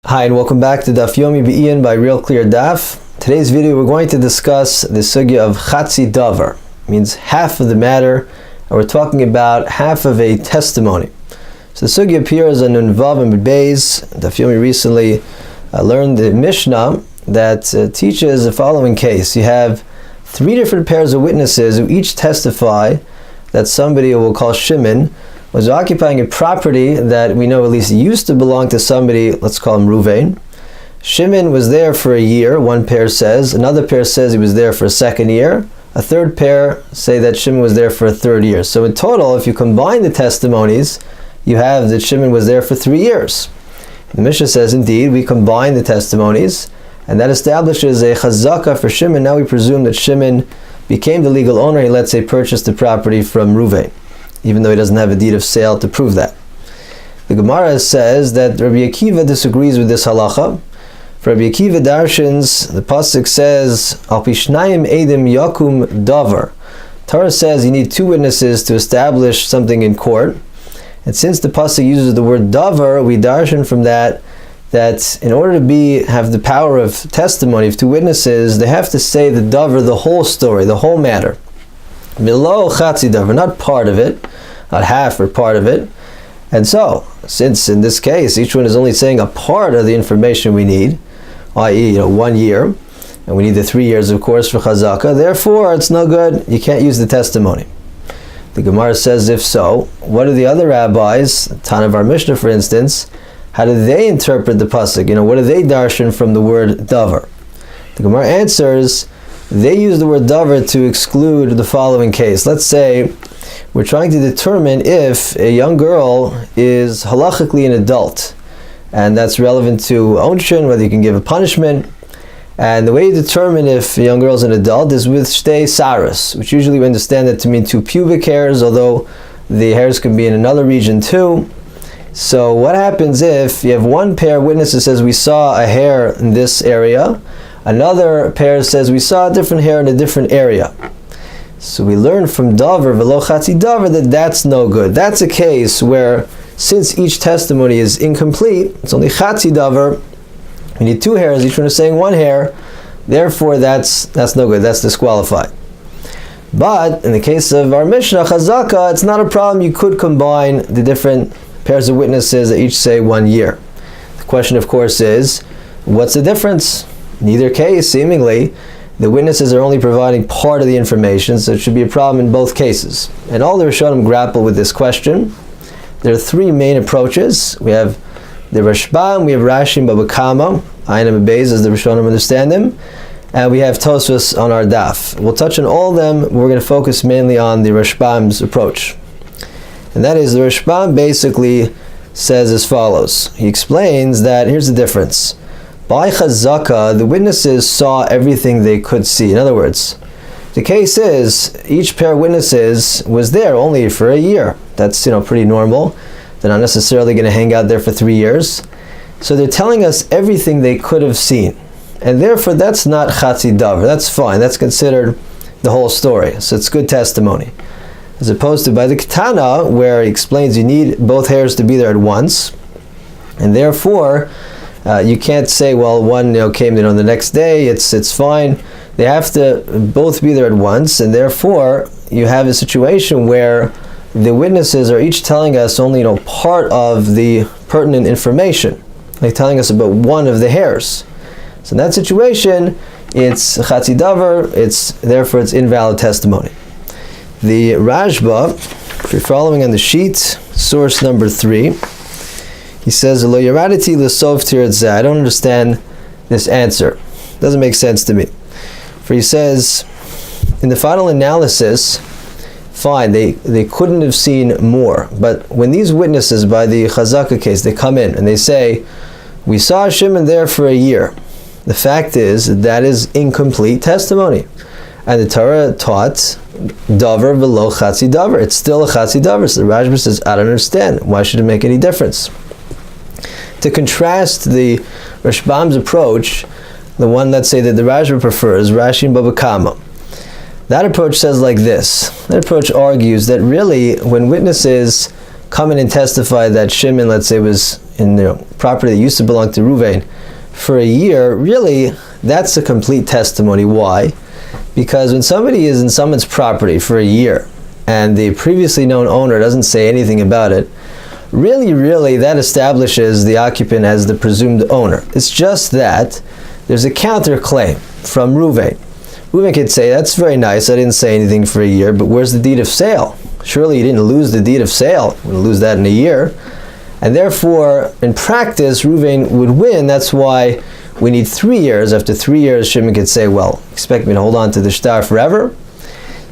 Hi and welcome back to Daf Yomi Be'in by Real Clear Daf. Today's video we're going to discuss the sugya of chatzi davar, means half of the matter, and we're talking about half of a testimony. So the sugya appears on Nun Vav and Beis. Daf Yomi recently learned the Mishnah that teaches the following case. You have three different pairs of witnesses who each testify that somebody we'll call Shimon was occupying a property that we know at least used to belong to somebody, let's call him Ruvain. Shimon was there for a year, one pair says. Another pair says he was there for a second year. A third pair say that Shimon was there for a third year. So in total, if you combine the testimonies, you have that Shimon was there for 3 years. The Mishnah says, indeed, we combine the testimonies, and that establishes a chazaka for Shimon. Now we presume that Shimon became the legal owner. He, let's say, purchased the property from Ruvain, even though he doesn't have a deed of sale to prove that. The Gemara says that Rabbi Akiva disagrees with this halacha. For Rabbi Akiva darshans, the pasuk says, Al pishnayim edim yakum davar. Torah says you need two witnesses to establish something in court. And since the pasuk uses the word davar, we darshan from that in order to have the power of testimony of two witnesses, they have to say the davar, the whole story, the whole matter. Below chatzi davar, not part of it, not half or part of it. And so, since in this case each one is only saying a part of the information we need, i.e., 1 year, and we need the 3 years, of course, for chazaka, therefore it's no good, you can't use the testimony. The Gemara says, if so, what do the other rabbis, Tan of our Mishnah for instance, how do they interpret the pasuk? What do they darshan from the word davar? The Gemara answers, they use the word davar to exclude the following case. Let's say we're trying to determine if a young girl is halachically an adult, and that's relevant to onshin, whether you can give a punishment. And the way you determine if a young girl is an adult is with shtei saras, which usually we understand that to mean 2 pubic hairs, although the hairs can be in another region too. So what happens if you have one pair of witnesses says we saw a hair in this area, another pair says we saw a different hair in a different area? So we learn from davar, velo chatzi davar, that that's no good. That's a case where, since each testimony is incomplete, it's only chatzi davar, we need 2 hairs, each one is saying 1 hair, therefore that's no good, that's disqualified. But in the case of our Mishnah, chazaka, it's not a problem. You could combine the different pairs of witnesses that each say 1 year. The question, of course, is, what's the difference? In either case, seemingly, the witnesses are only providing part of the information, so it should be a problem in both cases. And all the Rishonim grapple with this question. There are 3 main approaches. We have the Rashbam, we have Rashi and Baba Kama, Ayin and Beis as the Rishonim understand them, and we have Tosfos on our daf. We'll touch on all of them. We're going to focus mainly on the Rashbam's approach. And that is, the Rashbam basically says as follows. He explains that here's the difference. By chazaka, the witnesses saw everything they could see. In other words, the case is each pair of witnesses was there only for a year. That's pretty normal. They're not necessarily going to hang out there for 3 years. So they're telling us everything they could have seen. And therefore that's not chatzi davar. That's fine. That's considered the whole story. So it's good testimony. As opposed to by the Ketana, where he explains you need both hairs to be there at once. And therefore you can't say, well, one came the next day, it's fine. They have to both be there at once, and therefore you have a situation where the witnesses are each telling us only part of the pertinent information, like telling us about one of the hairs. So in that situation, it's chatzi davar, therefore it's invalid testimony. The Rashba, if you're following on the sheet, source number 3, he says, Lo yaraditi l'sov tirtzeh. I don't understand this answer. It doesn't make sense to me. For he says, in the final analysis, fine, they couldn't have seen more. But when these witnesses, by the chazaka case, they come in and they say, we saw Shimon there for a year. The fact is, that is incomplete testimony. And the Torah taught, davar v'lo chatzi davar. It's still a chatzi davar. So the Rashba says, I don't understand. Why should it make any difference? To contrast the Rashbam's approach, the one that say that the Rashba prefers, Rashi and Baba Kama, that approach says like this. That approach argues that really, when witnesses come in and testify that Shimon, let's say, was in property that used to belong to Ruvain for a year, really, that's a complete testimony. Why? Because when somebody is in someone's property for a year and the previously known owner doesn't say anything about it, really that establishes the occupant as the presumed owner. It's just that there's a counterclaim from Ruvain. Ruvain could say, that's very nice, I didn't say anything for a year, but where's the deed of sale? Surely you didn't lose the deed of sale. You wouldn't lose that in a year. And therefore, in practice, Ruvain would win. That's why we need 3 years. After 3 years, Shimon could say, well, expect me to hold on to the shtar forever?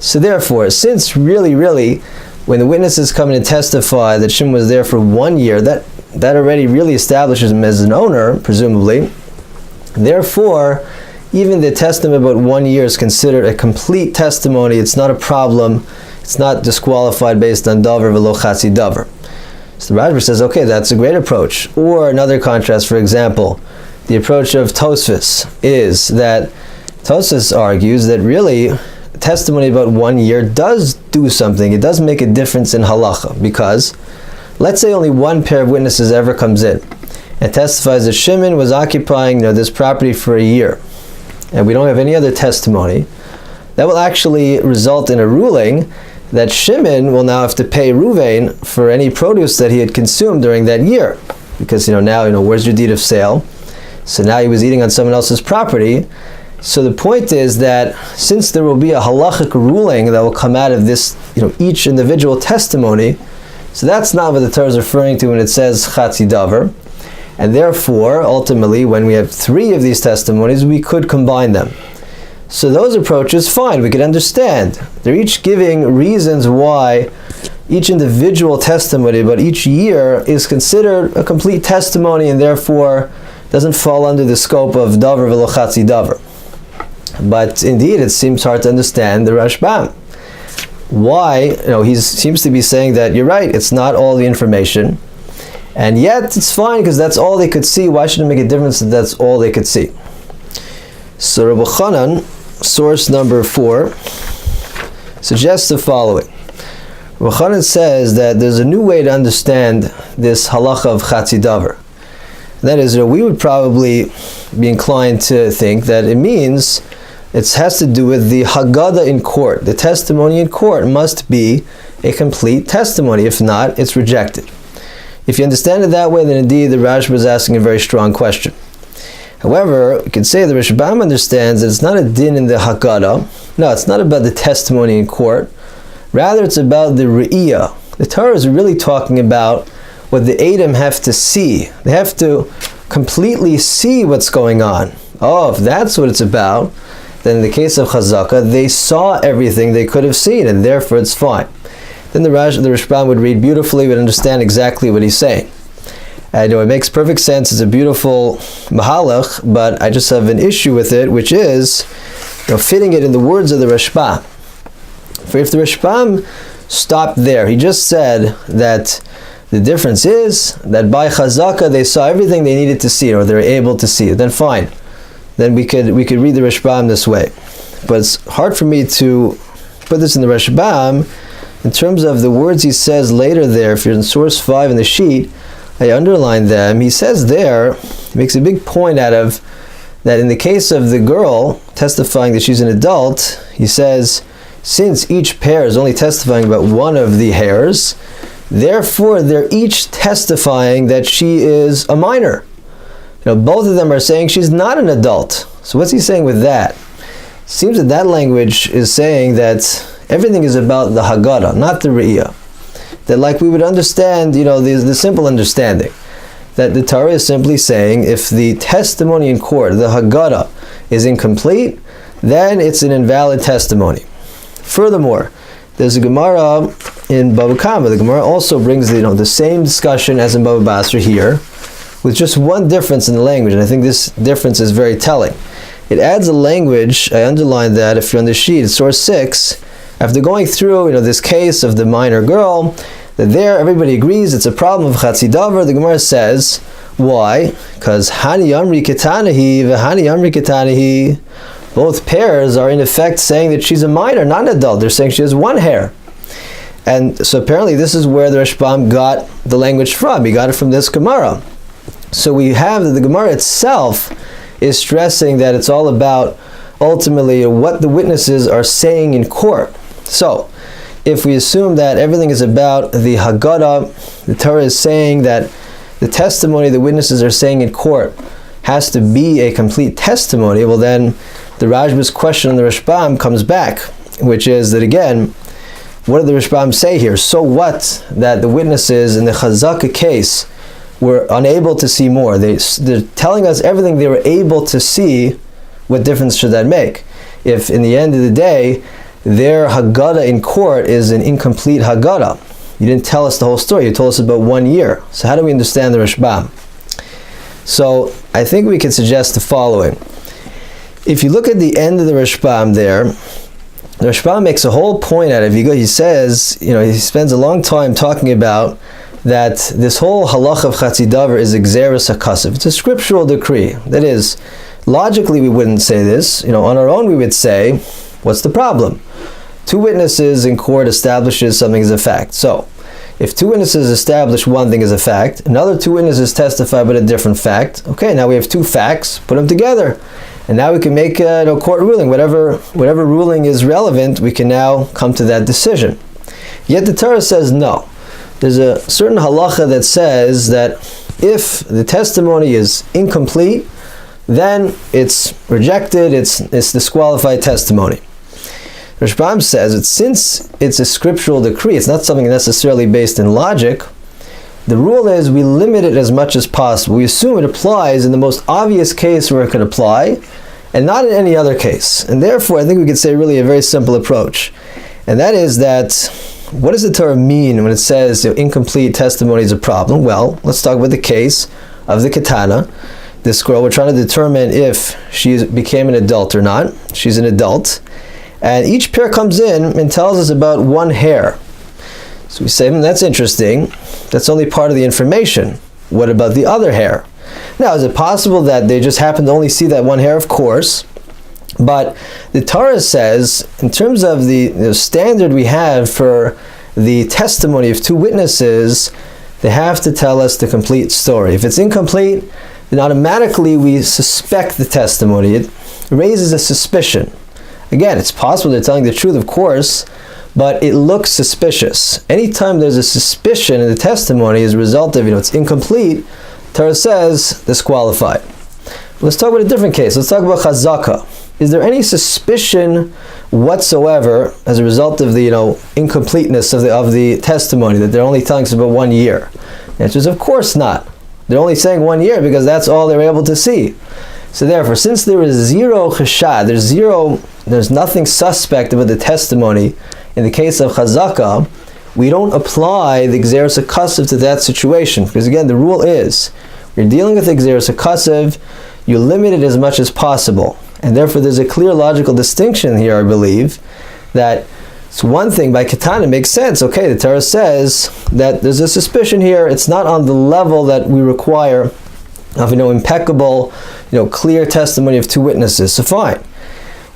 So therefore, since really, when the witnesses come in and testify that Shimon was there for 1 year, that already really establishes him as an owner, presumably. Therefore, even the testimony about 1 year is considered a complete testimony. It's not a problem. It's not disqualified based on davar v'lo chatzi davar. So the Rashba says, okay, that's a great approach. Or another contrast, for example, the approach of Tosfos is that Tosfos argues that really testimony about 1 year does do something. It does make a difference in halacha, because let's say only one pair of witnesses ever comes in and testifies that Shimon was occupying this property for a year, and we don't have any other testimony. That will actually result in a ruling that Shimon will now have to pay Ruvain for any produce that he had consumed during that year. Because now, where's your deed of sale? So now he was eating on someone else's property. So the point is that since there will be a halachic ruling that will come out of this, each individual testimony, so that's not what the Torah is referring to when it says chatzi davar. And therefore, ultimately, when we have 3 of these testimonies, we could combine them. So those approaches, fine, we could understand. They're each giving reasons why each individual testimony about each year is considered a complete testimony and therefore doesn't fall under the scope of davar v'lo chatzi davar. But indeed, it seems hard to understand the Rashbam. Why? He seems to be saying that you're right, it's not all the information, and yet it's fine because that's all they could see. Why should it make a difference that that's all they could see? So Rabbi Chanan, source number 4, suggests the following. Rabbi Chanan says that there's a new way to understand this halacha of chatzi davar. That is, we would probably be inclined to think that it means it has to do with the Haggadah in court. The testimony in court must be a complete testimony. If not, it's rejected. If you understand it that way, then indeed the Rashba is asking a very strong question. However, you could say the Rashbam understands that it's not a din in the Haggadah. No, it's not about the testimony in court. Rather, it's about the Re'iyah. The Torah is really talking about what the Edom have to see. They have to completely see what's going on. Oh, if that's what it's about, then in the case of Chazaka, they saw everything they could have seen, and therefore it's fine. Then the Rashbam would read beautifully, would understand exactly what he's saying. And it makes perfect sense. It's a beautiful mahalach, but I just have an issue with it, which is fitting it in the words of the Rashbam. For if the Rashbam stopped there, he just said that the difference is that by Chazaka they saw everything they needed to see, or they were able to see it, then fine. Then we could read the Rashbam this way. But it's hard for me to put this in the Rashbam in terms of the words he says later there. If you're in source 5 in the sheet, I underlined them. He says there, he makes a big point out of that in the case of the girl testifying that she's an adult, he says, since each pair is only testifying about one of the hairs, therefore they're each testifying that she is a minor. Both of them are saying she's not an adult. So what's he saying with that? It seems that language is saying that everything is about the Haggadah, not the Re'iyah. That like we would understand, the simple understanding, that the Torah is simply saying if the testimony in court, the Haggadah, is incomplete, then it's an invalid testimony. Furthermore, there's a Gemara in Bava Kama. The Gemara also brings the same discussion as in Bava Basra here, with just one difference in the language, and I think this difference is very telling. It adds a language, I underlined that if you're on the sheet, source 6, after going through this case of the minor girl, that there everybody agrees it's a problem of chatzi davar. The Gemara says, why? Because hani amri ketanahi v'hani amri ketanahi. Both pairs are in effect saying that she's a minor, not an adult. They're saying she has one hair. And so apparently this is where the Rashbam got the language from. He got it from this Gemara. So we have that the Gemara itself is stressing that it's all about ultimately what the witnesses are saying in court. So if we assume that everything is about the Haggadah, the Torah is saying that the testimony the witnesses are saying in court has to be a complete testimony, well then the Rajba's question on the Rashbam comes back, which is that again, what did the Rashbam say here? So what that the witnesses in the Chazaka case were unable to see more? They're telling us everything they were able to see. What difference should that make? If in the end of the day, their Haggadah in court is an incomplete Haggadah. You didn't tell us the whole story. You told us about 1 year. So how do we understand the Rashbam? So I think we can suggest the following. If you look at the end of the Rashbam there, the Rashbam makes a whole point out of it. He says, he spends a long time talking about that this whole halacha of Chatzi Davar is Gzeras HaKasav. It's a scriptural decree. That is, logically we wouldn't say this. On our own we would say, what's the problem? 2 witnesses in court establishes something as a fact. So, if 2 witnesses establish one thing as a fact, another 2 witnesses testify about a different fact, okay, now we have 2 facts, put them together. And now we can make a court ruling. Whatever ruling is relevant, we can now come to that decision. Yet the Torah says no. There's a certain halacha that says that if the testimony is incomplete, then it's rejected, it's disqualified testimony. Rashbam says that since it's a scriptural decree, it's not something necessarily based in logic, the rule is we limit it as much as possible. We assume it applies in the most obvious case where it could apply, and not in any other case. And therefore, I think we could say really a very simple approach. And that is that, what does the Torah mean when it says incomplete testimony is a problem? Well, let's talk about the case of the Ketana. This girl, we're trying to determine if she became an adult or not. She's an adult. And each pair comes in and tells us about 1 hair. So we say, that's interesting. That's only part of the information. What about the other hair? Now, is it possible that they just happen to only see that 1 hair? Of course. But the Torah says, in terms of the standard we have for the testimony of 2 witnesses, they have to tell us the complete story. If it's incomplete, then automatically we suspect the testimony. It raises a suspicion. Again, it's possible they're telling the truth, of course, but it looks suspicious. Anytime there's a suspicion in the testimony as a result of, it's incomplete, Torah says disqualified. Let's talk about a different case. Let's talk about chazaka. Is there any suspicion whatsoever as a result of the incompleteness of the testimony, that they're only telling us about 1 year? The answer is of course not. They're only saying 1 year because that's all they're able to see. So therefore, since there is zero cheshad, there's nothing suspect about the testimony in the case of chazaka, we don't apply the Gzeras HaKasav to that situation. Because again, the rule is, you're dealing with the Gzeras HaKasav, you limit it as much as possible. And therefore there's a clear logical distinction here, I believe, that it's one thing, by Ketana makes sense. Okay, the Torah says that there's a suspicion here, it's not on the level that we require of impeccable, clear testimony of 2 witnesses. So fine.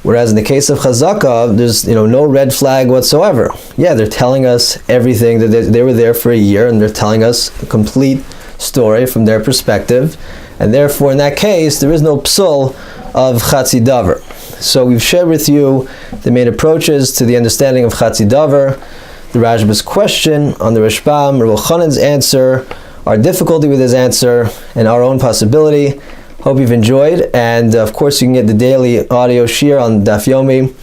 Whereas in the case of chazaka, there's no red flag whatsoever. Yeah, they're telling us everything, that they were there for 1 year, and they're telling us the complete story from their perspective, and therefore in that case there is no psul of Chatzi Davar. So we've shared with you the main approaches to the understanding of Chatzi Davar, the Rajba's question on the Rashbam, Rabbi Chanan's answer, our difficulty with his answer, and our own possibility. Hope you've enjoyed, and of course you can get the daily audio shir on Daf Yomi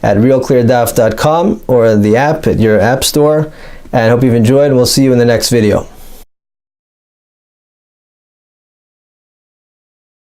at realcleardaf.com or the app at your app store, and hope you've enjoyed, and we'll see you in the next video.